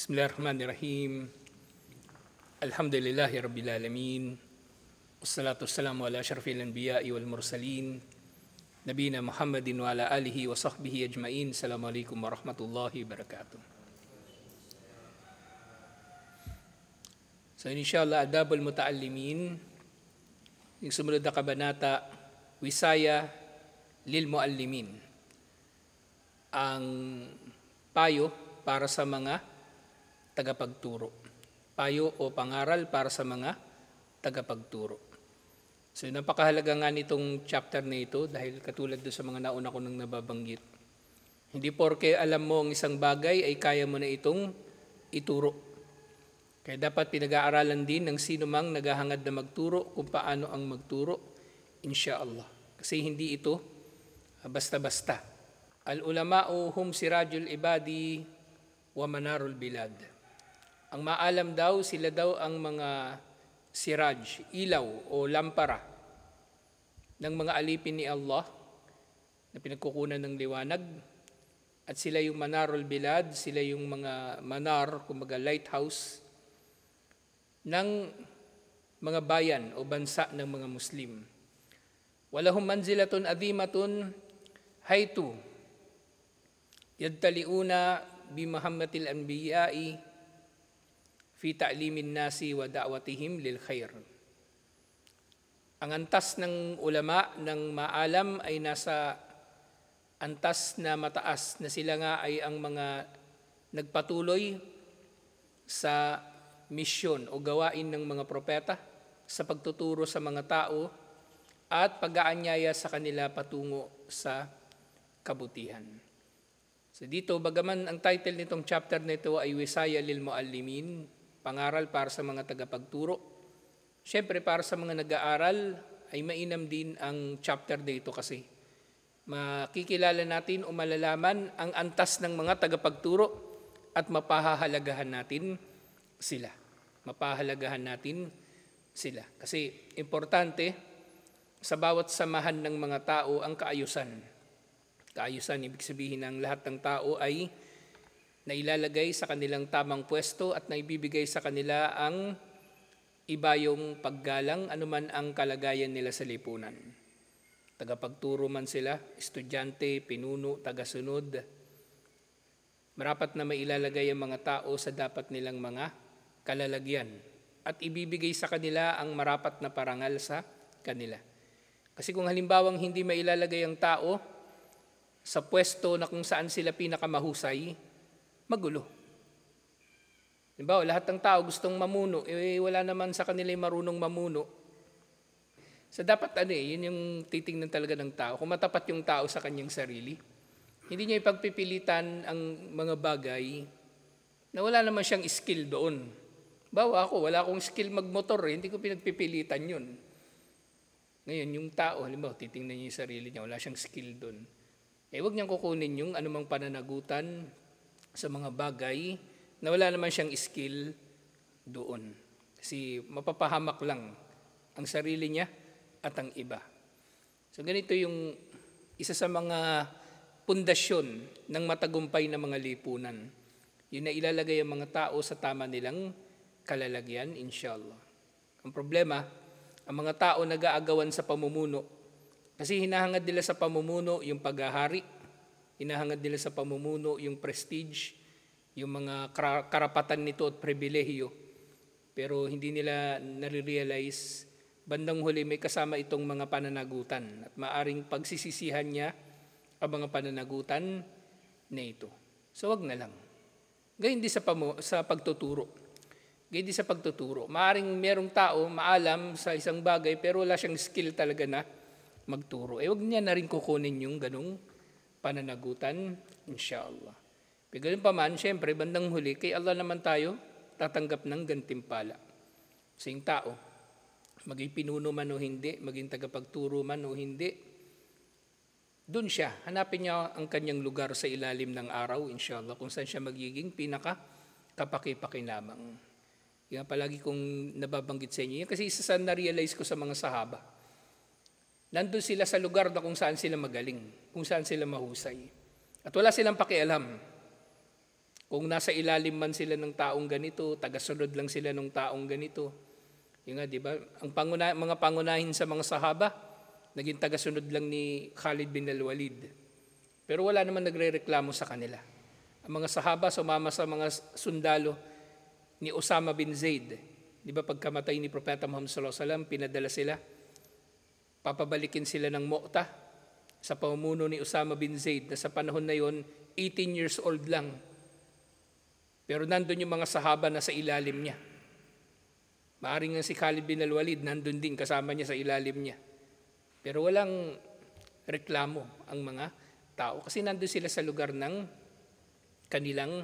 Bismillahirrahmanirrahim. Alhamdulillahi Rabbil Alamin. Wassalatu wassalamu ala asyrafil anbiya'i wal mursalin. Nabina Muhammadin wa ala alihi wa sahbihi ajma'in. Assalamualaikum warahmatullahi wabarakatuh. So inshallah, Adabul Muta'allimin. Yung sumunod na kabanata, Wisaya lil Muallimin. Ang payo para sa mga tagapagturo. Payo o pangaral para sa mga tagapagturo. So napakahalaga nga nitong chapter na ito dahil katulad doon sa mga nauna ko nang nababanggit. Hindi porke alam mo ang isang bagay ay kaya mo na itong ituro. Kaya dapat pinag-aaralan din ng sino mang naghahangad na magturo kung paano ang magturo, insyaallah. Kasi hindi ito basta-basta. Al-ulama'u hum sirajul ibadi wa manarul bilad. Ang maalam daw, sila daw ang mga siraj, ilaw o lampara ng mga alipin ni Allah na pinagkukunan ng liwanag. At sila yung manarul bilad, sila yung mga manar, kumbaga lighthouse, ng mga bayan o bansa ng mga Muslim. Walahum manzilatun adimatun haytu yadtaliuna bi Muhammadil anbiya'i fi ta'limin nasi wa da'watihim lil khair. Ang antas ng ulama ng maalam ay nasa antas na mataas na sila nga ay ang mga nagpatuloy sa misyon o gawain ng mga propeta sa pagtuturo sa mga tao at pag-aanyaya sa kanila patungo sa kabutihan. So dito, bagaman ang title nitong chapter nito ay Wisaya lil Muallimin, pangaral para sa mga tagapagturo. Siyempre, para sa mga nag-aaral, ay mainam din ang chapter dito kasi makikilala natin o malalaman ang antas ng mga tagapagturo at mapahahalagahan natin sila. Mapahalagahan natin sila. Kasi importante, sa bawat samahan ng mga tao ang kaayusan. Kaayusan, ibig sabihin ng lahat ng tao ay nailalagay sa kanilang tamang pwesto at naibibigay sa kanila ang ibayong paggalang anuman ang kalagayan nila sa lipunan. Tagapagturo man sila, estudyante, pinuno, tagasunod, marapat na mailalagay ang mga tao sa dapat nilang mga kalalagyan at ibibigay sa kanila ang marapat na parangal sa kanila. Kasi kung halimbawang hindi mailalagay ang tao sa pwesto na kung saan sila pinakamahusay, magulo. Diba, lahat ng tao gustong mamuno, wala naman sa kanila yung marunong mamuno. So dapat yun yung titingnan talaga ng tao. Kung matapat yung tao sa kanyang sarili, hindi niya ipagpipilitan ang mga bagay na wala naman siyang skill doon. Bawa ako, wala akong skill magmotor, hindi ko pinagpipilitan yun. Ngayon, yung tao, halimbawa, titingnan niya yung sarili niya, wala siyang skill doon. Huwag niyang kukunin yung anumang pananagutan sa mga bagay na wala naman siyang skill doon. Kasi mapapahamak lang ang sarili niya at ang iba. So ganito yung isa sa mga pundasyon ng matagumpay na mga lipunan. Yun na ilalagay ang mga tao sa tama nilang kalalagyan, inshallah. Ang problema, ang mga tao nag-aagawan sa pamumuno. Kasi hinahangad nila sa pamumuno yung paghahari, hinahangad nila sa pamumuno yung prestige, yung mga karapatan nito at pribilehiyo. Pero hindi nila nare-realize, bandang huli may kasama itong mga pananagutan at maaring pagsisisihan niya ang mga pananagutan na ito. So wag na lang. Gayun din sa pagtuturo. Gayun din sa pagtuturo. Maaring merong tao maalam sa isang bagay pero wala siyang skill talaga na magturo. Wag niya na rin kukunin yung ganong pananagutan, inshallah. Pero ganun pa man, syempre, bandang huli, kay Allah naman tayo tatanggap ng gantimpala. Sa yung tao, maging pinuno man o hindi, maging tagapagturo man o hindi, dun siya, hanapin niya ang kanyang lugar sa ilalim ng araw, inshallah, kung saan siya magiging pinaka-kapaki-pakinabang. Kaya palagi kong nababanggit sa inyo, kasi isa sa na-realize ko sa mga sahaba, nandun sila sa lugar na kung saan sila magaling, kung saan sila mahusay. At wala silang pakialam Kung nasa ilalim man sila ng taong ganito, tagasunod lang sila ng taong ganito. Yung nga, di ba? Ang mga pangunahin sa mga sahaba, naging tagasunod lang ni Khalid bin al-Walid. Pero wala naman nagre-reklamo sa kanila. Ang mga sahaba sumama sa mga sundalo ni Osama bin Zaid. Di ba pagkamatay ni Propeta Muhammad sallallahu alaihi wasallam, pinadala sila, papabalikin sila ng Mu'tah sa pamumuno ni Osama bin Zaid na sa panahon na yon 18 years old lang. Pero nandun yung mga sahaba na sa ilalim niya. Maaring nga si Khalid bin al-Walid, nandun din kasama niya sa ilalim niya. Pero walang reklamo ang mga tao kasi nandun sila sa lugar ng kanilang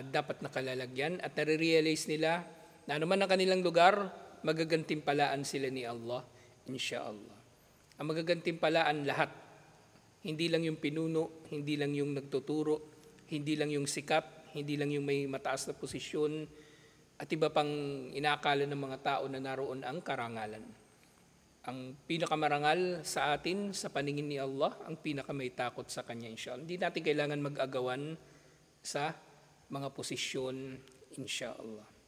dapat nakalalagyan at nare-realize nila na anuman ang kanilang lugar, magagantimpalaan sila ni Allah, insha'Allah. Ang magagantimpalaan lahat, hindi lang yung pinuno, hindi lang yung nagtuturo, hindi lang yung sikat, hindi lang yung may mataas na posisyon, at iba pang inaakala ng mga tao na naroon ang karangalan. Ang pinakamarangal sa atin, sa paningin ni Allah, ang pinakamay takot sa Kanya, insyaAllah. Hindi natin kailangan mag-agawan sa mga posisyon, insyaAllah.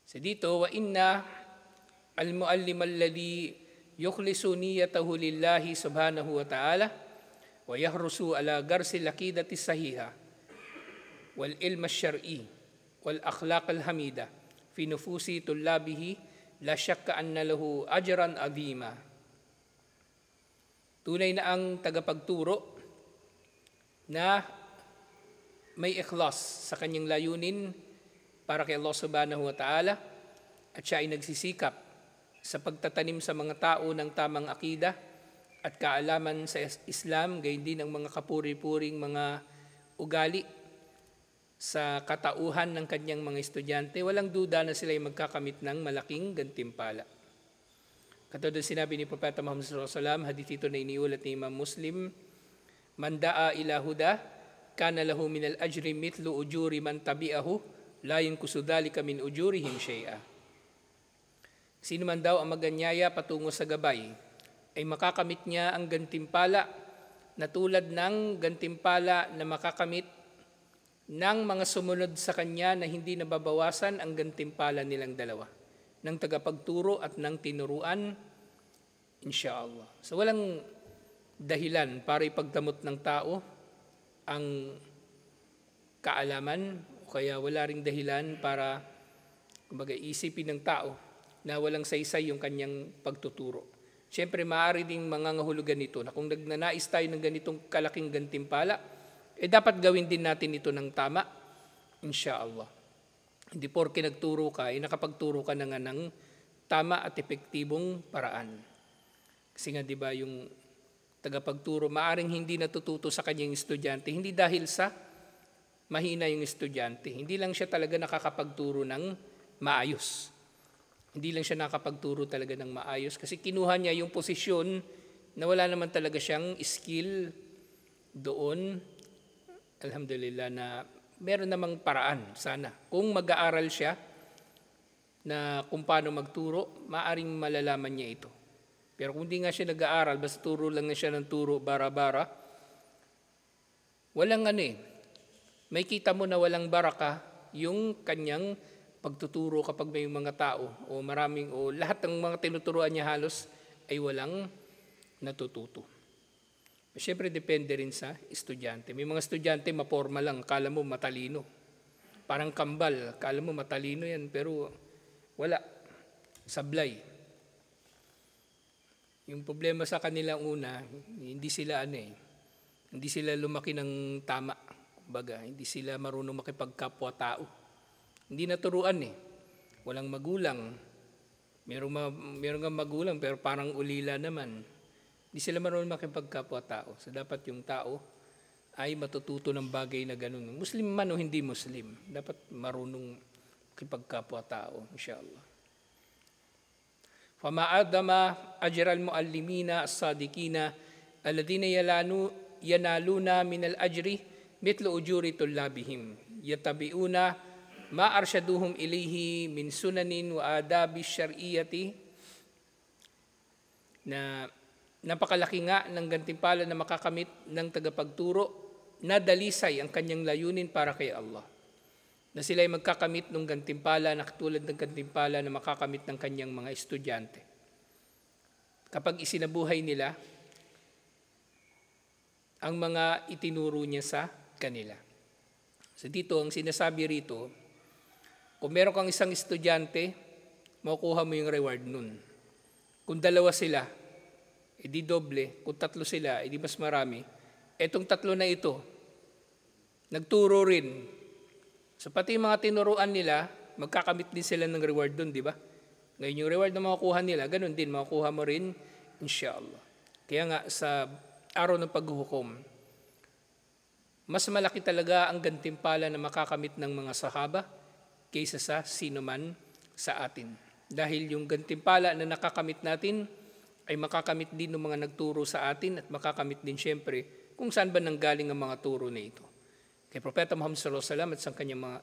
So dito, wa inna al-muallim alladhi yukhlisu niyatahu lillahi subhanahu wa ta'ala wa yahrusu ala garsi al-aqidati sahiha wal ilm al-shar'i wal akhlaq al-hamida fi nufusi tullabihi la shakka anna lahu ajran azima. Tunay na ang tagapagturo na may ikhlas sa kanyang layunin para kay Allah subhanahu wa ta'ala at siya ay nagsisikap sa pagtatanim sa mga tao ng tamang akida at kaalaman sa Islam, gayon din ang mga kapuri-puring mga ugali sa katauhan ng kanyang mga estudyante, walang duda na sila ay magkakamit ng malaking gantimpala. Katulad sinabi ni Propeta Muhammad sallallahu alaihi wasallam, hadith ito na iniulat ni Imam Muslim, man da'a ila huda, kana lahu min al-ajri mithlu ujuri man tabi'ahu, la yankusu dhalika min ujurihim shay'a. Sino man daw ang maganyaya patungo sa gabay, ay makakamit niya ang gantimpala na tulad ng gantimpala na makakamit ng mga sumunod sa kanya na hindi nababawasan ang gantimpala nilang dalawa, ng tagapagturo at ng tinuruan, insha'Allah. So walang dahilan para ipagdamot ng tao ang kaalaman, o kaya wala ring dahilan para kumbaga isipin ng tao na walang saysay yung kanyang pagtuturo. Siyempre, maaari ding mangangahulugan nito na kung nagnanais tayo ng ganitong kalaking gantimpala, dapat gawin din natin ito ng tama, insha'Allah. Hindi porke nagturo ka, nakapagturo ka na nga ng tama at epektibong paraan. Kasi nga, di ba, yung tagapagturo, maaring hindi natututo sa kanyang estudyante, hindi dahil sa mahina yung estudyante. Hindi lang siya talaga nakakapagturo ng maayos. Hindi lang siya nakapagturo talaga ng maayos kasi kinuha niya yung posisyon na wala naman talaga siyang skill doon. Alhamdulillah na meron namang paraan sana. Kung mag-aaral siya na kung paano magturo, maaring malalaman niya ito. Pero kung hindi nga siya nag-aaral, basta turo lang na siya ng turo, bara-bara, walang may kita mo na walang baraka yung kanyang pagtuturo kapag may mga tao o maraming o lahat ng mga tinuturuan niya halos ay walang natututo. Siyempre depende rin sa estudyante. May mga estudyante maporma lang, kala mo matalino. Parang kambal, kala mo matalino yan pero wala, sablay. Yung problema sa kanila una, hindi sila hindi sila lumaki ng tama. Baga, hindi sila marunong makipagkapwa-tao. Hindi naturuan Walang magulang. Meron nga magulang pero parang ulila naman. Hindi sila marunong makipagkapwa-tao. So dapat yung tao ay matututo ng bagay na ganun. Muslim man o hindi Muslim, dapat marunong makipagkapwa-tao, insyaAllah. Fama'adama ajral muallimina as-sadiqina alladhina yanaluna min al-ajri mithlu ujuri tullabihim yatabi'una ma arsyaduhum ilayhi min sunanin wa adabi syar'iyyati na Napakalaki nga ng gantimpala na makakamit ng tagapagturo na dalisay ang kanyang layunin para kay Allah. Na sila ay magkakamit ng gantimpala na katulad ng gantimpala na makakamit ng kanyang mga estudyante. Kapag isinabuhay nila ang mga itinuro niya sa kanila. So dito, ang sinasabi rito, kung meron kang isang estudyante, makukuha mo yung reward nun. Kung dalawa sila, edi doble. Kung tatlo sila, edi mas marami. Etong tatlo na ito, nagturo rin. So pati yung mga tinuruan nila, magkakamit din sila ng reward dun, di ba? Ngayon yung reward na makukuha nila, ganun din, makukuha mo rin, inshallah. Kaya nga sa araw ng paghuhukom, mas malaki talaga ang gantimpala na makakamit ng mga sahaba kaysa sa sino man sa atin. Dahil yung gantimpala na nakakamit natin ay makakamit din ng mga nagturo sa atin at makakamit din siyempre kung saan ba nanggaling ang mga turo na ito. Kay Propeta Muhammad sallallahu alaihi wasallam at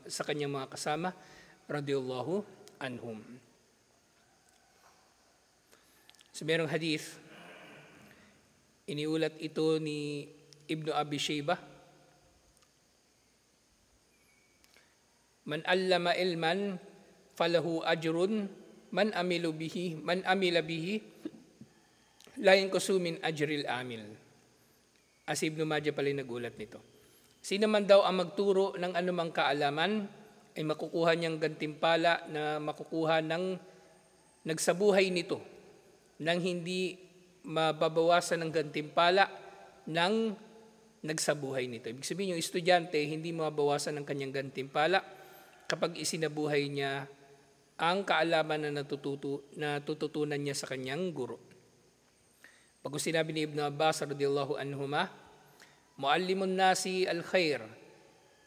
sa kanyang mga kasama, radiyallahu anhum. So merong hadith, iniulat ito ni Ibn Abi Shaybah. Man allama ilman falahu ajrun man amila bihi la yanqusu min ajril amil. As Ibn Majah pala nagulat nito. Sino man daw ang magturo ng anumang kaalaman ay makukuha niyang gantimpala na makukuha ng nagsabuhay nito nang hindi mababawasan ng gantimpala ng nagsabuhay nito. Ibig sabihin yung estudyante hindi mababawasan ng kanyang gantimpala kapag isinabuhay niya ang kaalaman na natututunan niya sa kanyang guro. Pag sinabi ni Ibn Abbas radiyallahu anhuma, muallimun nasi al-khair,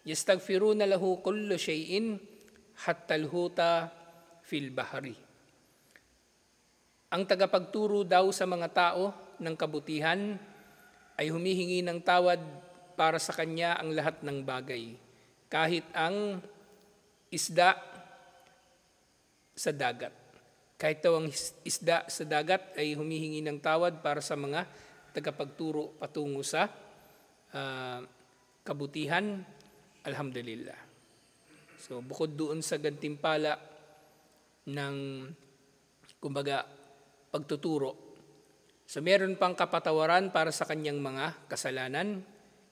yastaghfiruna lahu kullu shay'in hatta al-huta fil bahri. Ang tagapagturo daw sa mga tao ng kabutihan ay humihingi ng tawad para sa kanya ang lahat ng bagay, kahit ang isda sa dagat. Kahit daw ang isda sa dagat ay humihingi ng tawad para sa mga tagapagturo patungo sa kabutihan, alhamdulillah. So bukod doon sa gantimpala ng kumbaga pagtuturo, so meron pang kapatawaran para sa kanyang mga kasalanan,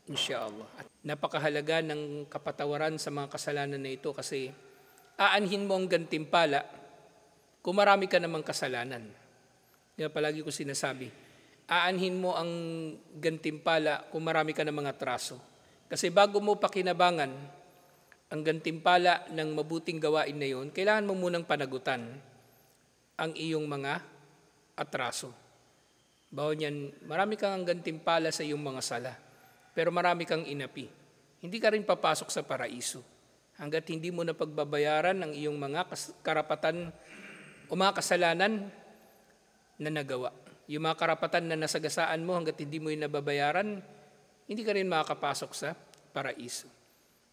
inshallah. At napakahalaga ng kapatawaran sa mga kasalanan na ito kasi aanhin mo ang gantimpala kung marami ka namang kasalanan. Kaya palagi ko sinasabi, aanhin mo ang gantimpala kung marami ka namang atraso. Kasi bago mo pakinabangan ang gantimpala ng mabuting gawain na yon, kailangan mo munang panagutan ang iyong mga atraso. Bawal niyan, marami kang gantimpala sa iyong mga sala, pero marami kang inapi. Hindi ka rin papasok sa paraiso hanggat hindi mo na pagbabayaran ang iyong mga karapatan o mga kasalanan na nagawa. Yung mga karapatan na nasagasaan mo hanggat hindi mo yung nababayaran, hindi ka rin makakapasok sa paraiso.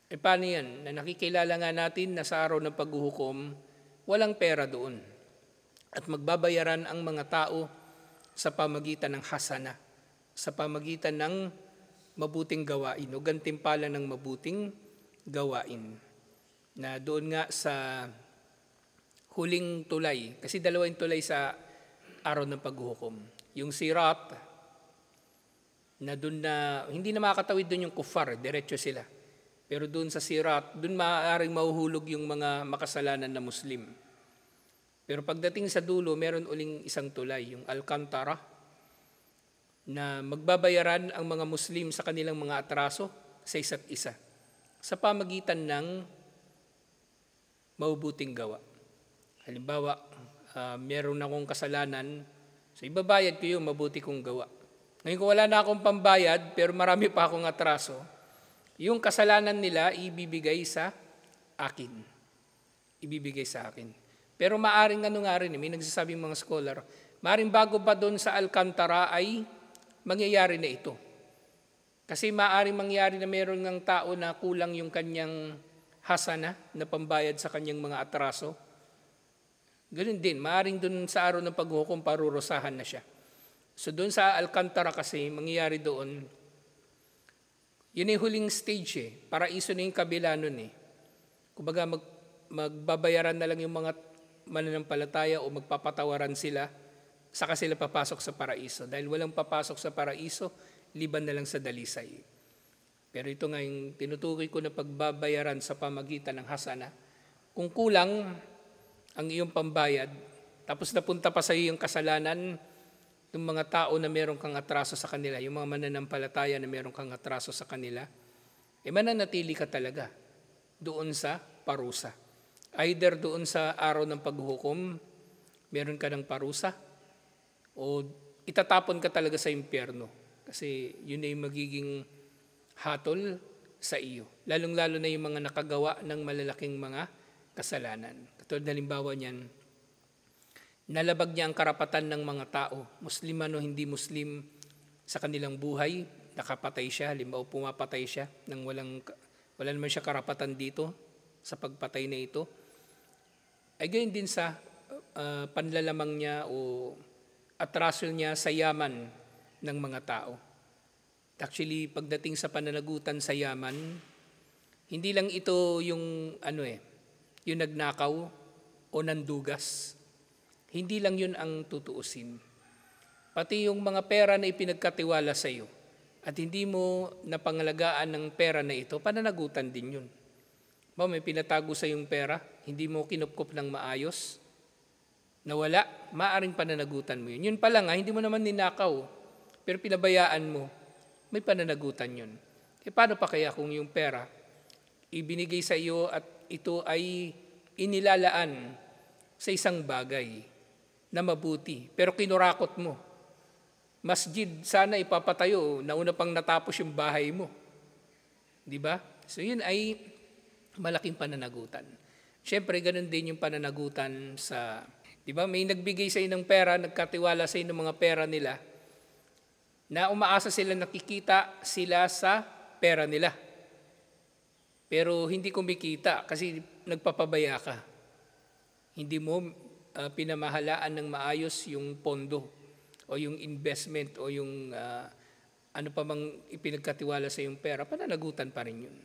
E paano yan? Na nakikilala nga natin na sa araw ng paghuhukom, walang pera doon. At magbabayaran ang mga tao sa pamagitan ng hasana, sa pamagitan ng mabuting gawain o gantimpala ng mabuting gawain. Na doon nga sa huling tulay, kasi dalawang tulay sa araw ng paghuhukom. Yung sirat, na doon na, hindi na makakatawid doon yung kuffar, diretso sila. Pero doon sa sirat, doon maaaring mahuhulog yung mga makasalanan na Muslim. Pero pagdating sa dulo, meron uling isang tulay, yung Alcantara, na magbabayaran ang mga Muslim sa kanilang mga atraso sa isa't isa sa pamagitan ng mabubuting gawa. Halimbawa, meron akong kasalanan, so ibabayad ko yung mabuti kong gawa. Ngayon kung wala na akong pambayad, pero marami pa akong atraso, yung kasalanan nila ibibigay sa akin. Ibibigay sa akin. Pero maaring nga rin, may nagsasabing mga scholar, maaring bago pa doon sa Alcantara ay mangyayari na ito. Kasi maaring mangyari na meron ng tao na kulang yung kanyang hasana na pambayad sa kanyang mga atraso. Ganun din, maaring doon sa araw ng paghuhukom parurusahan na siya. So doon sa Alcantara kasi, mangyayari doon, yun yung huling stage Paraiso na yung kabila nun Kumbaga magbabayaran na lang yung mga mananampalataya o magpapatawaran sila, saka sila papasok sa paraiso. Dahil walang papasok sa paraiso, liban na lang sa dalisay. Pero ito nga yung tinutukoy ko na pagbabayaran sa pamagitan ng hasana. Kung kulang ang iyong pambayad, tapos napunta pa sa iyo yung kasalanan ng mga tao na meron kang atraso sa kanila, yung mga mananampalataya na meron kang atraso sa kanila, mananatili ka talaga doon sa parusa. Either doon sa araw ng paghuhukom, meron ka ng parusa, o itatapon ka talaga sa impyerno. Kasi yun ay magiging hatol sa iyo. Lalong-lalo na yung mga nakagawa ng malalaking mga kasalanan. Katulad na halimbawa niyan, nalabag niya ang karapatan ng mga tao, Muslim man o hindi Muslim, sa kanilang buhay, nakapatay siya, halimbawa pumapatay siya, nang wala naman siya karapatan dito sa pagpatay na ito. Ay gayon din sa panlalamang niya o atraso niya sa yaman ng mga tao. Actually, pagdating sa pananagutan sa yaman, hindi lang ito yung yung nagnakaw o nandugas. Hindi lang yun ang tutuusin. Pati yung mga pera na ipinagkatiwala sa iyo at hindi mo napangalagaan ng pera na ito, pananagutan din yun. May pinatago sa yung pera, hindi mo kinupkup ng maayos, nawala, maaring pananagutan mo yun. Yun pala nga, hindi mo naman ninakaw, pero pinabayaan mo, may pananagutan yun. Paano pa kaya kung yung pera ibinigay sa iyo at ito ay inilalaan sa isang bagay na mabuti, pero kinurakot mo. Masjid sana ipapatayo, nauna pang natapos yung bahay mo. Di ba? So yun ay malaking pananagutan. Siyempre, ganun din yung pananagutan sa, di ba, may nagbigay sa inyo ng pera, nagkatiwala sa inyo ng mga pera nila, na umaasa sila nakikita sila sa pera nila. Pero hindi kumikita kasi nagpapabaya ka. Hindi mo pinamahalaan ng maayos yung pondo o yung investment o yung ano pa mang ipinagkatiwala sa yung pera, pananagutan pa rin yun.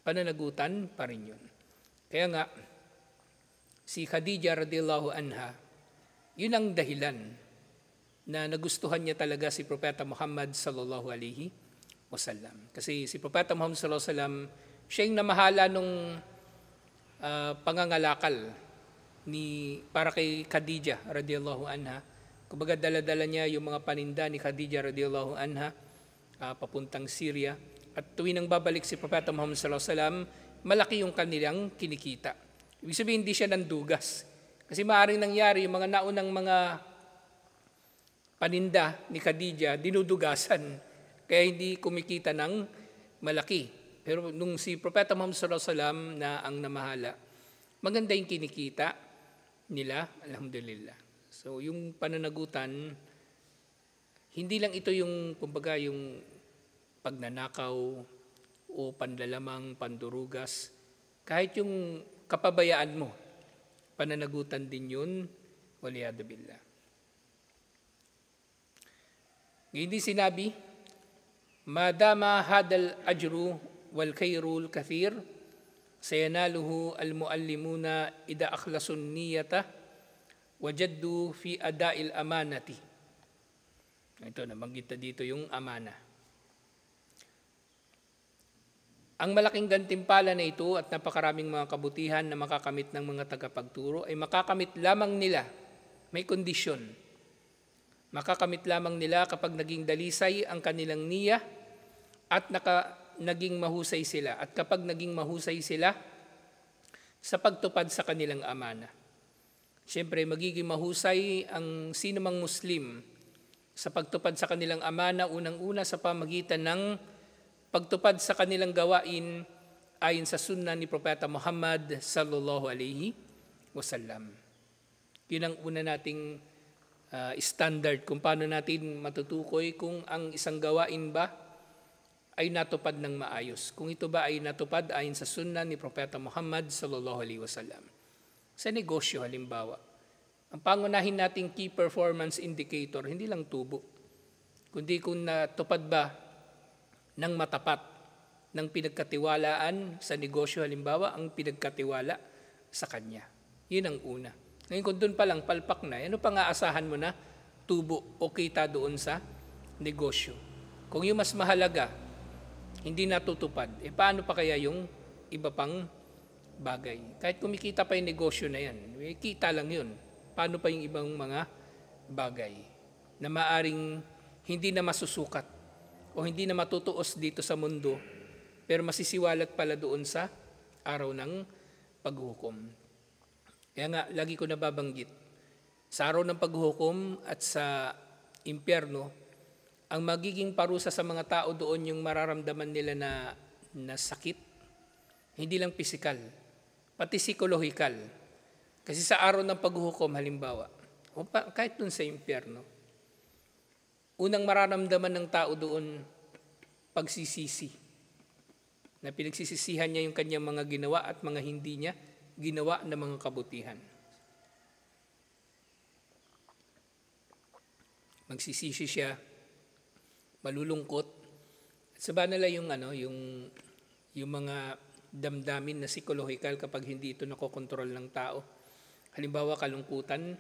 Pananagutan pa rin yun. Kaya nga, si Khadija radhiyallahu anha, yun ang dahilan na nagustuhan niya talaga si Propeta Muhammad sallallahu alaihi wasallam. Kasi si Propeta Muhammad sallallahu alaihi wasallam, siya yung namahala nung pangangalakal para kay Khadija radhiyallahu anha. Kumbaga dala-dala niya yung mga paninda ni Khadija radhiyallahu anha papuntang Syria. At tuwing nang babalik si Propeta Muhammad sallallahu alaihi wasallam, malaki yung kanilang kinikita. Ibig sabihin, hindi siya nandugas. Kasi maaaring nangyari, yung mga naunang mga paninda ni Khadija, dinudugasan. Kaya hindi kumikita ng malaki. Pero nung si Propeta Muhammad sallallahu alaihi wasallam na ang namahala, maganda yung kinikita nila, alhamdulillah. So yung pananagutan, hindi lang ito yung, kumbaga, yung pagnanakaw o panlalamang, pandurugas. Kahit yung kapabayaan mo, pananagutan din yun, waliyadu billah. Ngayon din sinabi, madama hadal ajru wal khairul kathir, sayanaluhu al-muallimuna ida akhlasun niyata wajaddu fi adail amanati. Ito, nabanggit na dito yung amana. Ang malaking gantimpala na ito at napakaraming mga kabutihan na makakamit ng mga tagapagturo ay makakamit lamang nila, may kondisyon. Makakamit lamang nila kapag naging dalisay ang kanilang niya at naging mahusay sila. At kapag naging mahusay sila sa pagtupad sa kanilang amana. Siyempre, magiging mahusay ang sinumang Muslim sa pagtupad sa kanilang amana, unang-una sa pamagitan ng pagtupad sa kanilang gawain ayon sa sunnah ni Propeta Muhammad sallallahu alaihi wasallam. Yun ang una nating standard kung paano natin matutukoy kung ang isang gawain ba ay natupad ng maayos. Kung ito ba ay natupad ayon sa sunnah ni Propeta Muhammad sallallahu alaihi wasallam. Sa negosyo halimbawa, ang pangunahin nating key performance indicator, hindi lang tubo. kundi kung natupad ba ng matapat ng pinagkatiwalaan sa negosyo, halimbawa ang pinagkatiwala sa kanya. Yun ang una. Ngayon kung doon pa lang palpak na, ano pang aasahan mo na tubo o kita doon sa negosyo? Kung yung mas mahalaga, hindi natutupad, paano pa kaya yung iba pang bagay? Kahit kumikita pa yung negosyo na yan, kita lang yun. Paano pa yung ibang mga bagay na maaring hindi na masusukat o hindi na matutuos dito sa mundo, pero masisiwalat pala doon sa araw ng paghukom. Kaya nga, lagi ko nababanggit, sa araw ng paghukom at sa impyerno, ang magiging parusa sa mga tao doon yung mararamdaman nila na sakit, hindi lang pisikal, pati psikolohikal. Kasi sa araw ng paghukom, halimbawa, o kahit dun sa impyerno, unang mararamdaman ng tao doon, pagsisisi. Na pinagsisisihan niya yung kanyang mga ginawa at mga hindi niya ginawa na mga kabutihan. Magsisisi siya, malulungkot. At saba nila yung mga damdamin na psikolohikal kapag hindi ito nakokontrol ng tao. Halimbawa, kalungkutan,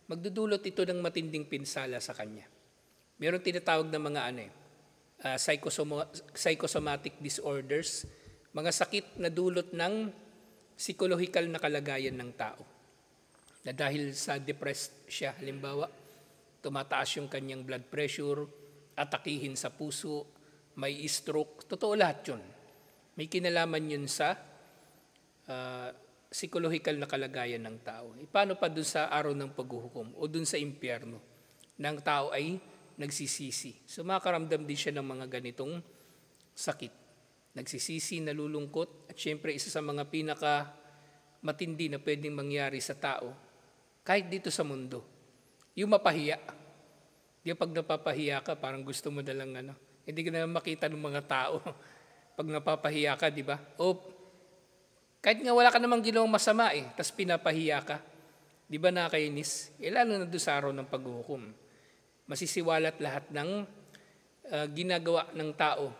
magdudulot ito ng matinding pinsala sa kanya. Meron tinatawag na mga psychosomatic disorders, mga sakit na dulot ng psikolohikal na kalagayan ng tao. Na dahil sa depressed siya, halimbawa, tumataas yung kanyang blood pressure, atakihin sa puso, may stroke, totoo lahat yun. May kinalaman yun sa psikolohikal na kalagayan ng tao. Paano pa dun sa araw ng paghuhukom o dun sa impyerno ng tao ay nagsisisi. So makaramdam din siya ng mga ganitong sakit. Nagsisisi, nalulungkot, at syempre isa sa mga pinaka matindi na pwedeng mangyari sa tao, kahit dito sa mundo, yung mapahiya. Yung pag napapahiya ka, parang gusto mo na lang hindi ka na makita ng mga tao. Pag napapahiya ka, di ba? O kahit nga wala ka namang ginawang masama tas pinapahiya ka, di ba nakakainis? Lalo na doon sa araw ng paghuhukom. Masisiwalat lahat ng ginagawa ng tao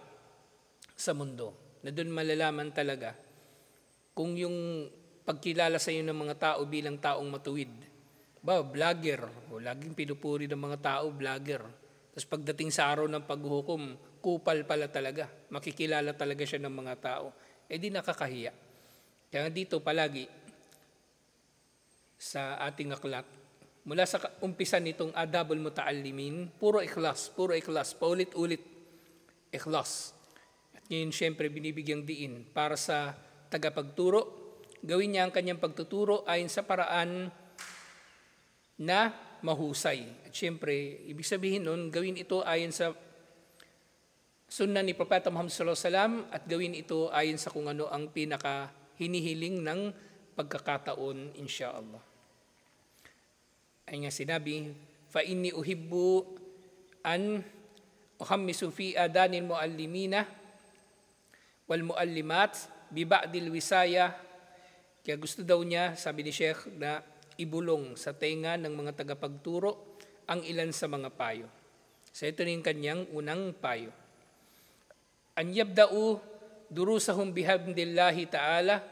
sa mundo. Na doon malalaman talaga kung yung pagkilala sa iyo ng mga tao bilang taong matuwid. Vlogger, o laging pinupuri ng mga tao, vlogger. Tapos pagdating sa araw ng paghuhukom, kupal pala talaga. Makikilala talaga siya ng mga tao. Di nakakahiya. Kaya dito palagi sa ating aklat, mula sa umpisa nitong Adabul Muta'allimin, puro ikhlas, paulit-ulit ikhlas. At ngayon syempre binibigyang diin para sa tagapagturo, gawin niya ang kanyang pagtuturo ayon sa paraan na mahusay. At syempre, ibig sabihin nun, gawin ito ayon sa sunna ni Propeta Muhammad sallallahu alaihi wasallam at gawin ito ayon sa kung ano ang pinaka hinihiling ng pagkakataon, insyaallah. Ay nga sinabi, fa inni uhibbu an uhammisu fi adanil muallimina wal muallimat bi ba'dil wisaya. Kaya gusto daw niya, sabi ni Sheikh, na ibulong sa tenga ng mga tagapagturo ang ilan sa mga payo. So ito rin kanyang unang payo. An yabda'u durusahum bihamdillahi ta'ala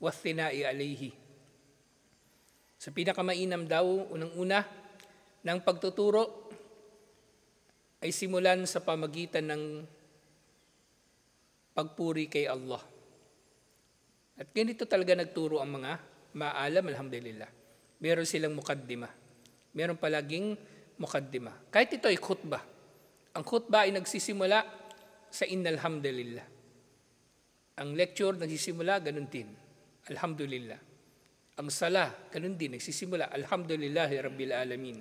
wa thina'i alayhi. Sa pinakamainam daw, unang-una, ng pagtuturo ay simulan sa pamagitan ng pagpuri kay Allah. At ganito talaga nagturo ang mga maalam, alhamdulillah. Meron silang mukaddima. Meron palaging mukaddima. Kahit ito ay khutbah. Ang khutbah ay nagsisimula sa innalhamdulillah. Ang lecture nagsisimula, ganun din. Alhamdulillah. Ang sala, ganun din, nagsisimula, alhamdulillahi rabbil alamin.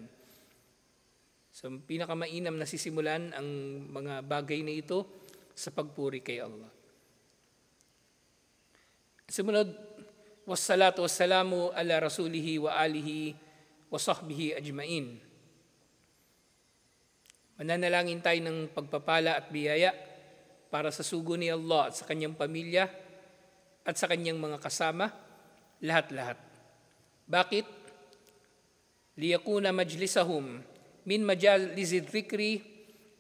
So, pinakamainam na sisimulan ang mga bagay na ito sa pagpuri kay Allah. Sumunod, wassalatu wassalamu ala rasulihi wa alihi wa sahbihi ajmain. Mananalangin tayo ng pagpapala at biyaya para sa sugo ni Allah at sa kanyang pamilya at sa kanyang mga kasama, lahat-lahat. Bakit? Liyakuna majlisahum min majalis dhikri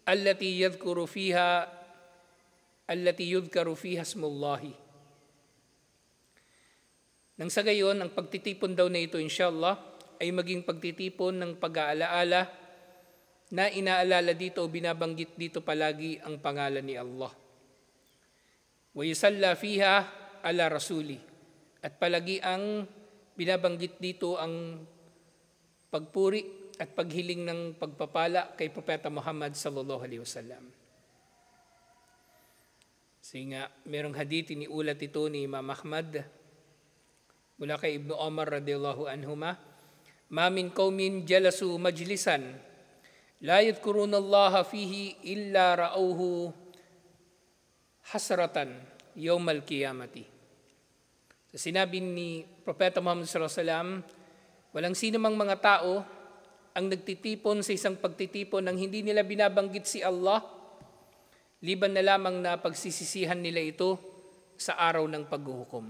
allati yudhkaru fiha ismullahi. Nang sa gayon, ang pagtitipon daw na ito inshallah ay maging pagtitipon ng pag-aalaala na inaalala dito o binabanggit dito palagi ang pangalan ni Allah. Wa yusalla fiha ala rasuli. At palagi ang binabanggit dito ang pagpuri at paghiling ng pagpapala kay Propeta Muhammad sallallahu alaihi wasallam. Nga merong hadith ni ulat ito ni Imam Ahmad mula kay Ibn Umar radhiyallahu anhuma, "Ma min qaumin jalasu majlisan la yadhkuruna Allah fihi illa ra'awhu hasratan yawmal qiyamati." Sinabi ni Propeta Muhammad sallallahu alaihi wasallam, walang sino mang mga tao ang nagtitipon sa isang pagtitipon nang hindi nila binabanggit si Allah, liban na lamang na pagsisisihan nila ito sa araw ng paghuhukom.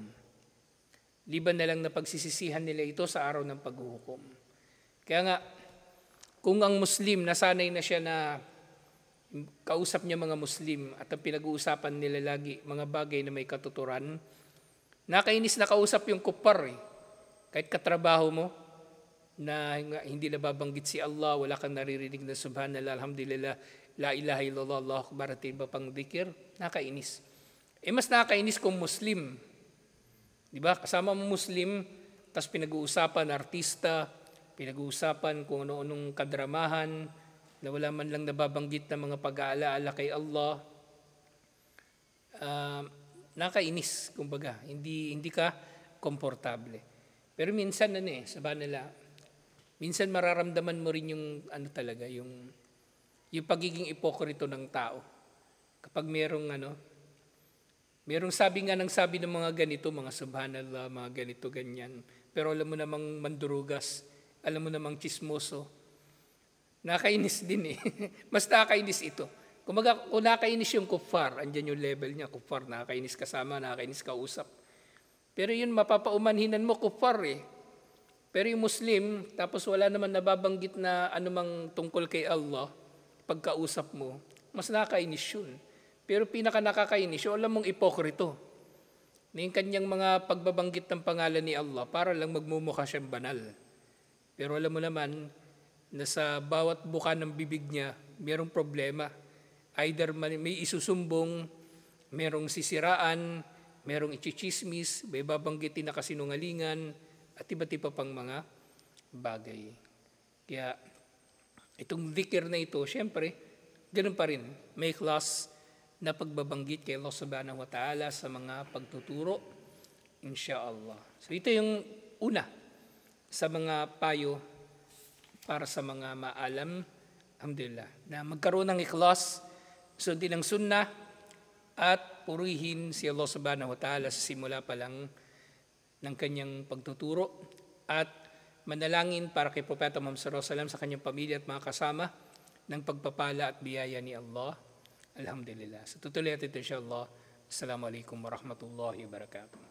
Liban na lang na pagsisisihan nila ito sa araw ng paghuhukom. Kaya nga, kung ang Muslim, nasanay na siya na kausap niya mga Muslim at ang pinag-uusapan nila lagi mga bagay na may katuturan, nakainis na kausap yung kuppar eh. Kahit katrabaho mo, na hindi nababanggit si Allah, wala kang naririnig na subhanallah, alhamdulillah, la ilaha illallah, Allahu akbar, at iba pang dhikr, nakainis. Mas nakainis kung Muslim. Diba? Kasama mo Muslim, tapos pinag-uusapan artista, pinag-uusapan kung ano-anong kadramahan, na wala man lang nababanggit na mga pag-aalaala kay Allah. Nakainis, kumbaga. Hindi ka komportable. Pero minsan minsan mararamdaman mo rin yung talaga, yung pagiging ipokrito ng tao. Kapag merong sabi ng mga ganito, mga subhanallah, mga ganito, ganyan. Pero alam mo namang mandurugas, alam mo namang chismoso. Nakainis din eh. Mas nakainis ito. Kung nakainis yung kuffar, andyan yung level niya, kuffar, nakainis kasama, nakainis kausap. Pero yun, mapapaumanhinan mo, kuffar eh. Pero yung Muslim, tapos wala naman nababanggit na anumang tungkol kay Allah, pagkausap mo, mas nakainis yun. Pero pinaka nakakainis, alam mong ipokrito. Na yung kanyang mga pagbabanggit ng pangalan ni Allah, para lang magmumukha siyang banal. Pero alam mo naman, na sa bawat buka ng bibig niya, mayroong problema. Either may isusumbong, mayroong sisiraan, mayroong ichichismis, may babanggitin na kasinungalingan, at iba't iba pang mga bagay. Kaya itong dhikr na ito, syempre, ganun pa rin. May class na pagbabanggit kay Allah subhanahu wa ta'ala sa mga pagtuturo, insha'Allah. So ito yung una sa mga payo para sa mga maalam, alhamdulillah, na magkaroon ng ikhlas, sundin ang sunnah, at purihin si Allah subhanahu wa ta'ala sa simula pa lang ng kanyang pagtuturo, at manalangin para kay Propeta Muhammad sallallahu alaihi wasallam sa kanyang pamilya at mga kasama ng pagpapala at biyaya ni Allah. Alhamdulillah. Sa tutuloy natin ito insyaAllah. Assalamualaikum warahmatullahi wabarakatuh.